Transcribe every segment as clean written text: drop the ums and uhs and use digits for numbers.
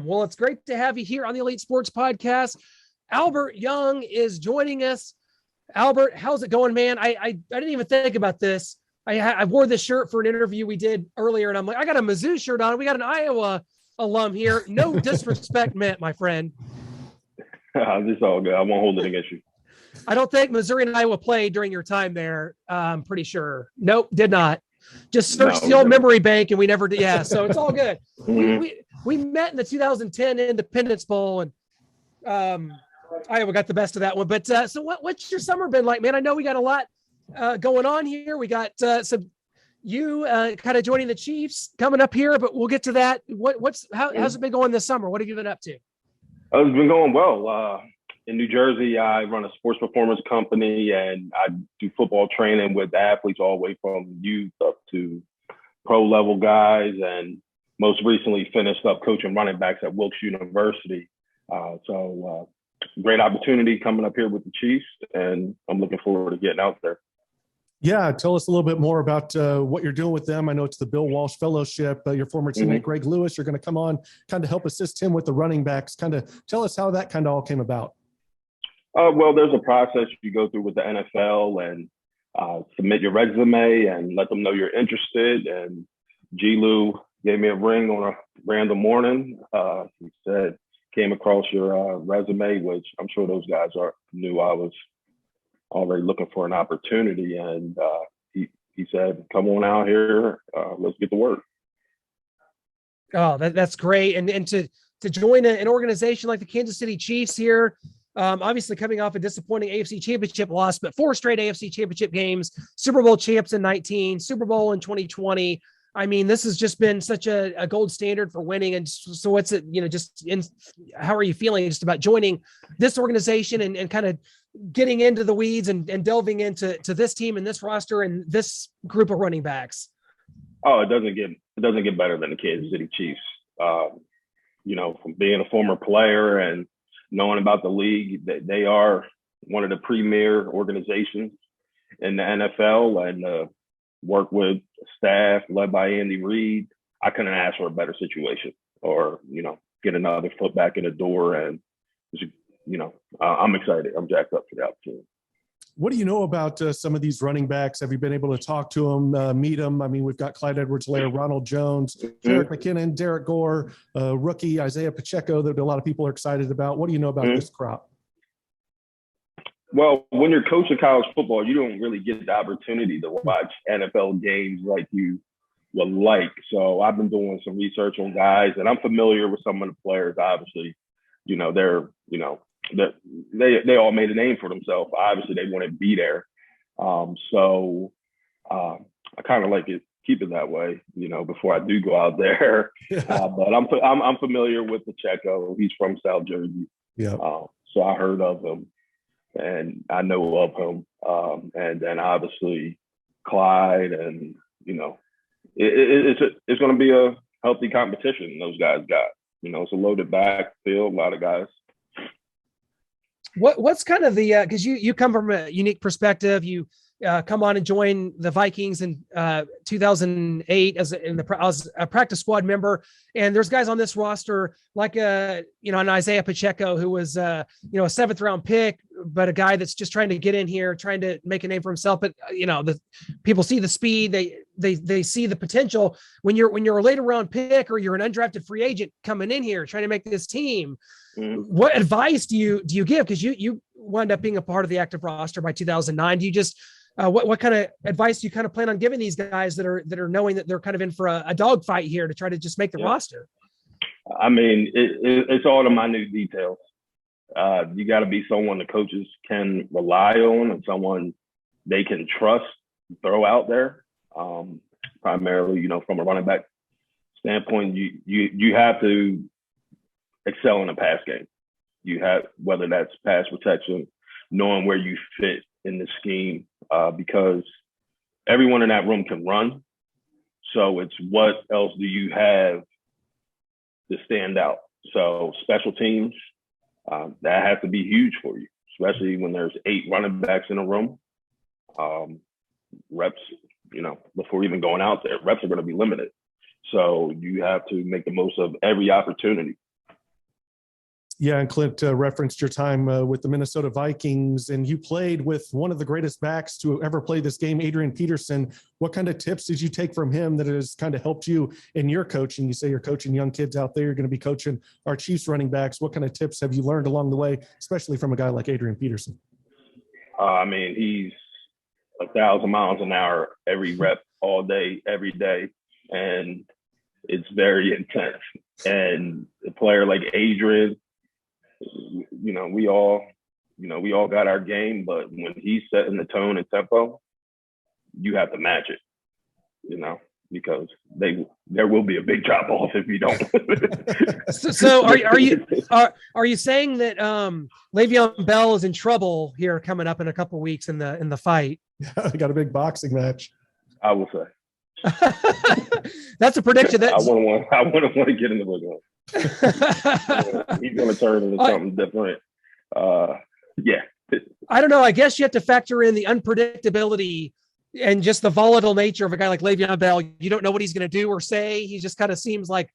Well, it's great to have you here on the Elite Sports Podcast. Albert Young is joining us. Albert, how's it going, man? I didn't even think about this. I wore this shirt for an interview we did earlier, and I'm like, I got a Mizzou shirt on. We got an Iowa alum here. No disrespect meant, my friend. It's all good. I won't hold it against you. I don't think Missouri and Iowa played during your time there. I'm pretty sure. Nope, did not. Just search the old memory bank, and we never did. Yeah, so it's all good. Mm-hmm. We met in the 2010 Independence Bowl, and Iowa got the best of that one. But so what's your summer been like, man? I know we got a lot going on here. We got you kind of joining the Chiefs coming up here, but we'll get to that. How's it been going this summer? What have you been up to? It's been going well. In New Jersey, I run a sports performance company, and I do football training with athletes all the way from youth up to pro level guys, and most recently finished up coaching running backs at Wilkes University. So great opportunity coming up here with the Chiefs, and I'm looking forward to getting out there. Yeah, tell us a little bit more about what you're doing with them. I know it's the Bill Walsh Fellowship. Your former teammate, Greg Lewis, you're going to come on, kind of help assist him with the running backs. Kind of tell us how that kind of all came about. Well, there's a process you go through with the NFL, and submit your resume and let them know you're interested. And G. Lou gave me a ring on a random morning. He said, came across your resume, which I'm sure those guys knew I was already looking for an opportunity. And he said, come on out here. Let's get to work. Oh, that's great. And to join an organization like the Kansas City Chiefs here, obviously coming off a disappointing AFC Championship loss, but 4 straight AFC Championship games, Super Bowl champs in 2019, Super Bowl in 2020. I mean, this has just been such a gold standard for winning. And so what's it, how are you feeling just about joining this organization and kind of getting into the weeds and delving into this team and this roster and this group of running backs? Oh, it doesn't get better than the Kansas City Chiefs. From being a former player and knowing about the league, that they are one of the premier organizations in the NFL, and work with staff led by Andy Reid. I couldn't ask for a better situation, or get another foot back in the door. And I'm excited. I'm jacked up for the opportunity. What do you know about some of these running backs? Have you been able to talk to them, meet them? I mean, we've got Clyde Edwards-Helaire, Ronald Jones, Jerick McKinnon, Derek Gore, rookie Isaiah Pacheco that a lot of people are excited about. What do you know about this crop? Well, when you're coaching college football, you don't really get the opportunity to watch NFL games like you would like. So I've been doing some research on guys, and I'm familiar with some of the players. Obviously, they all made a name for themselves. Obviously, they want to be there. So I kind of like it, keep it that way, before I do go out there. But I'm familiar with Pacheco. He's from South Jersey. Yeah. So I heard of him, and I know of him. And then obviously Clyde, and it's going to be a healthy competition those guys got. It's a loaded backfield, a lot of guys. What's kind of the because you come from a unique perspective. You come on and join the Vikings in 2008 as a practice squad member, and there's guys on this roster like an Isaiah Pacheco, who was a 7th round pick, but a guy that's just trying to get in here, trying to make a name for himself. But the people see the speed, they see the potential. When you're a later round pick, or you're an undrafted free agent coming in here trying to make this team, what advice do you give? Because you wound up being a part of the active roster by 2009. Do you just what kind of advice do you kind of plan on giving these guys that are knowing that they're kind of in for a dogfight here to try to just make the roster? I mean, it's all the minute details. You got to be someone the coaches can rely on, and someone they can trust, throw out there. Primarily, from a running back standpoint, you have to excel in a pass game. You have, whether that's pass protection, knowing where you fit in the scheme, because everyone in that room can run. So it's what else do you have to stand out? So special teams, that has to be huge for you, especially when there's 8 running backs in a room. Reps, before even going out there, reps are going to be limited. So you have to make the most of every opportunity. Yeah, and Clint referenced your time with the Minnesota Vikings, and you played with one of the greatest backs to ever play this game, Adrian Peterson. What kind of tips did you take from him that has kind of helped you in your coaching? You say you're coaching young kids out there. You're going to be coaching our Chiefs running backs. What kind of tips have you learned along the way, especially from a guy like Adrian Peterson? I mean, he's 1,000 miles an hour every rep, all day, every day, and it's very intense. And a player like Adrian, we all got our game, but when he's setting the tone and tempo, you have to match it, because there will be a big drop off if you don't. So are you saying that Le'Veon Bell is in trouble here coming up in a couple of weeks in the fight? Yeah, they got a big boxing match. I will say. That's a prediction. I wouldn't want to get in the ring. He's going to turn into something different. Yeah. I don't know. I guess you have to factor in the unpredictability and just the volatile nature of a guy like Le'Veon Bell. You don't know what he's going to do or say. He just kind of seems like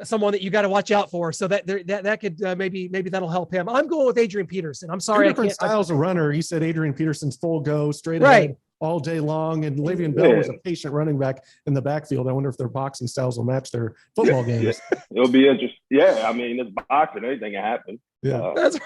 someone that you got to watch out for. So that could maybe that'll help him. I'm going with Adrian Peterson. I'm sorry. Different styles of runner. He said Adrian Peterson's full go, straight right ahead all day long. And Le'Veon Bell was a patient running back in the backfield. I wonder if their boxing styles will match their football games. It'll be interesting. Yeah. I mean, it's boxing. Anything can happen. Yeah. That's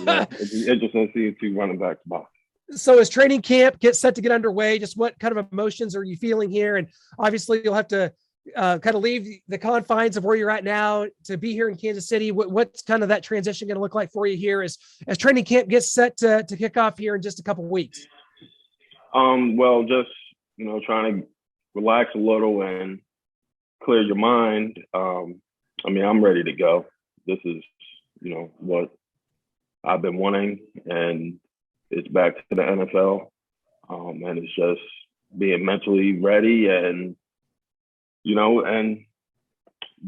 right. It's interesting to see two running backs box. So as training camp gets set to get underway, just what kind of emotions are you feeling here? And obviously you'll have to kind of leave the confines of where you're at now to be here in Kansas City. What's kind of that transition going to look like for you here as training camp gets set to kick off here in just a couple of weeks? Well, just, trying to relax a little and clear your mind. I'm ready to go. This is, what I've been wanting, and it's back to the NFL. And it's just being mentally ready and, and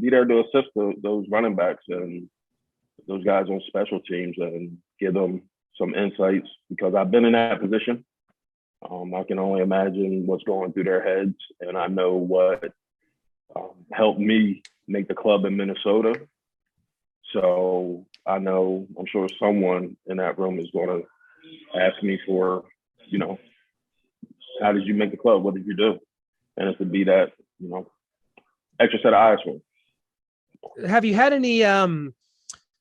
be there to assist those running backs and those guys on special teams and give them some insights, because I've been in that position. I can only imagine what's going through their heads, and I know what helped me make the club in Minnesota. So I'm sure someone in that room is going to ask me for, how did you make the club? What did you do? And it's to be that, extra set of eyes for them. Have you had any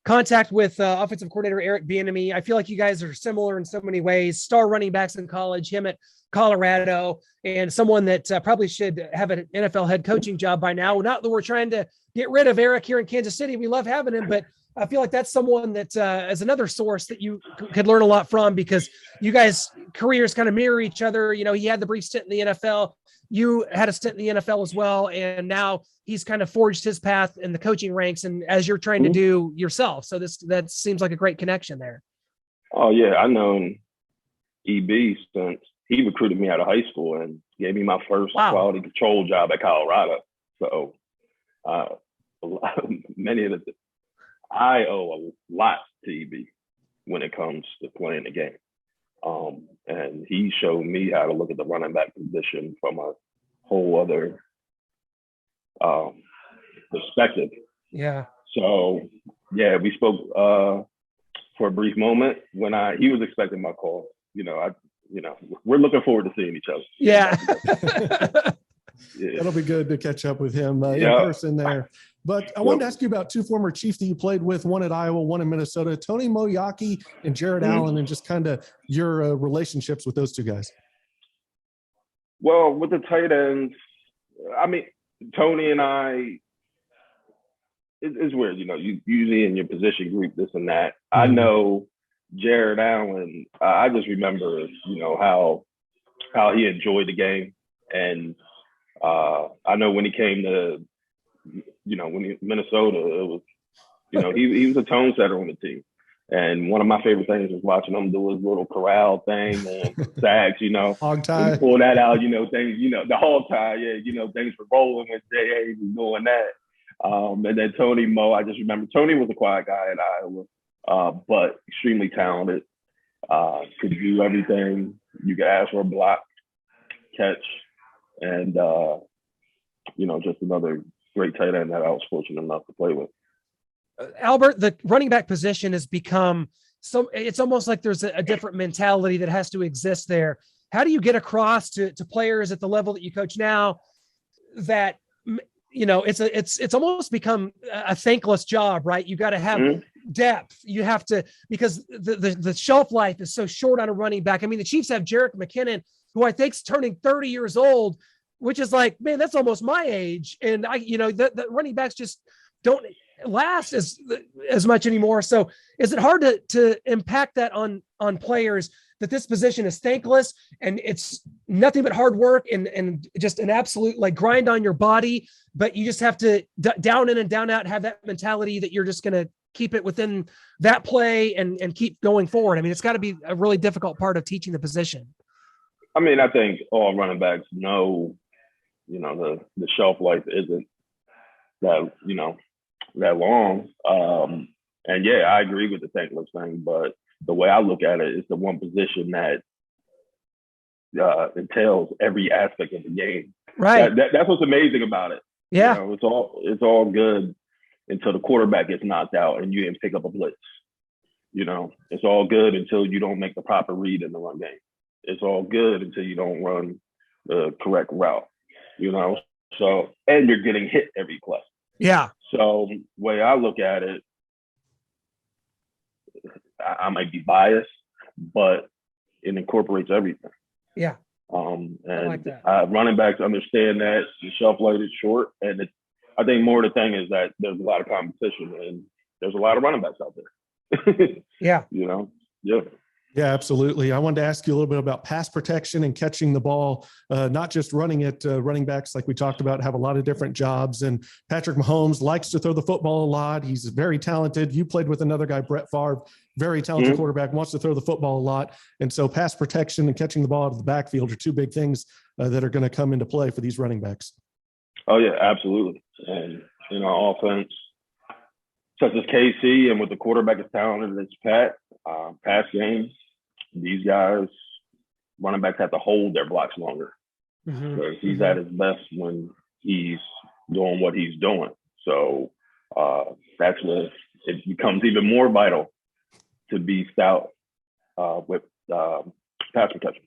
contact with offensive coordinator Eric Bieniemy? I feel like you guys are similar in so many ways. Star running backs in college, him at Colorado, and someone that probably should have an NFL head coaching job by now. Not that we're trying to get rid of Eric here in Kansas City. We love having him, but I feel like that's someone that is another source that you could learn a lot from, because you guys' careers kind of mirror each other. He had the brief stint in the NFL. You had a stint in the NFL as well, and now he's kind of forged his path in the coaching ranks, and as you're trying to do yourself. So that seems like a great connection there. Oh yeah, I've known EB since he recruited me out of high school and gave me my first quality control job at Colorado. So I owe a lot to EB when it comes to playing the game. And he showed me how to look at the running back position from a whole other perspective. Yeah. So yeah, we spoke for a brief moment when he was expecting my call. We're looking forward to seeing each other. Yeah. Yeah. That'll be good to catch up with him in person there. But I wanted to ask you about two former Chiefs that you played with, one at Iowa, one in Minnesota, Tony Moeaki and Jared Allen, and just kind of your relationships with those two guys. Well, with the tight ends, I mean, Tony and I, it's weird, you usually in your position group, this and that. Mm-hmm. I know Jared Allen, I just remember, how he enjoyed the game. And I know when he came to, Minnesota, it was, he was a tone setter on the team. And one of my favorite things was watching him do his little corral thing and sacks, Hog tie. Pull that out, things, the hog tie, things were rolling with J.A. was doing that. And then Tony Mo, I just remember Tony was a quiet guy at Iowa, but extremely talented, could do everything. You could ask for a block, catch, and, just another great tight end that I was fortunate enough to play with. Albert, the running back position has become so, it's almost like there's a different mentality that has to exist there. How do you get across to players at the level that you coach now that, it's almost become a thankless job, right? You got to have depth. You have to, because the shelf life is so short on a running back. I mean, the Chiefs have Jerick McKinnon, who I think's turning 30 years old, which is like, man, that's almost my age. And the running backs just don't last as much anymore. So is it hard to impact that on players, that this position is thankless and it's nothing but hard work and just an absolute like grind on your body, but you just have to down in and down out, have that mentality that you're just going to keep it within that play and keep going forward? I mean, it's got to be a really difficult part of teaching the position. I mean, I think all running backs know, the shelf life isn't that, that long. And yeah, I agree with the thankless thing, but the way I look at it is the one position that entails every aspect of the game. Right. That's what's amazing about it. Yeah. It's all good until the quarterback gets knocked out and you didn't pick up a blitz. It's all good until you don't make the proper read in the run game. It's all good until you don't run the correct route. So, and you're getting hit every play. Yeah. So the way I look at it, I might be biased, but it incorporates everything. Yeah. And I like that. Running backs understand that the shelf life is short, and I think more of the thing is that there's a lot of competition and there's a lot of running backs out there. Yeah. Yeah. Yeah, absolutely. I wanted to ask you a little bit about pass protection and catching the ball, not just running it. Running backs, like we talked about, have a lot of different jobs. And Patrick Mahomes likes to throw the football a lot. He's very talented. You played with another guy, Brett Favre, very talented quarterback, wants to throw the football a lot. And so pass protection and catching the ball out of the backfield are two big things that are going to come into play for these running backs. Oh, yeah, absolutely. And, offense, such as KC, and with the quarterback as talented as Pat, pass games, these guys, running backs have to hold their blocks longer. Because he's at his best when he's doing what he's doing. So that's where it becomes even more vital to be stout with pass protection.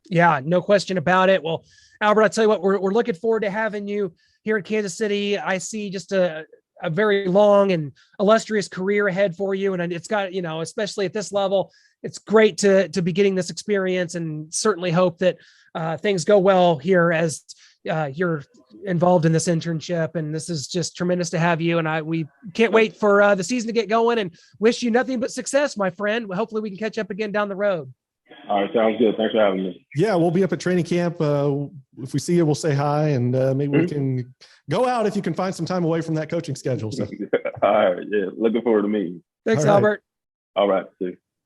Yeah, no question about it. Well, Albert, I'll tell you what, we're looking forward to having you here in Kansas City. I see just a very long and illustrious career ahead for you. And it's got, especially at this level, it's great to be getting this experience, and certainly hope that things go well here as you're involved in this internship. And this is just tremendous to have you. And we can't wait for the season to get going, and wish you nothing but success, my friend. Hopefully we can catch up again down the road. All right, sounds good. Thanks for having me. Yeah, we'll be up at training camp. If we see you, we'll say hi, and maybe we can go out if you can find some time away from that coaching schedule. So. All right, yeah, looking forward to meeting you. Thanks, All right. Albert. All right, see you.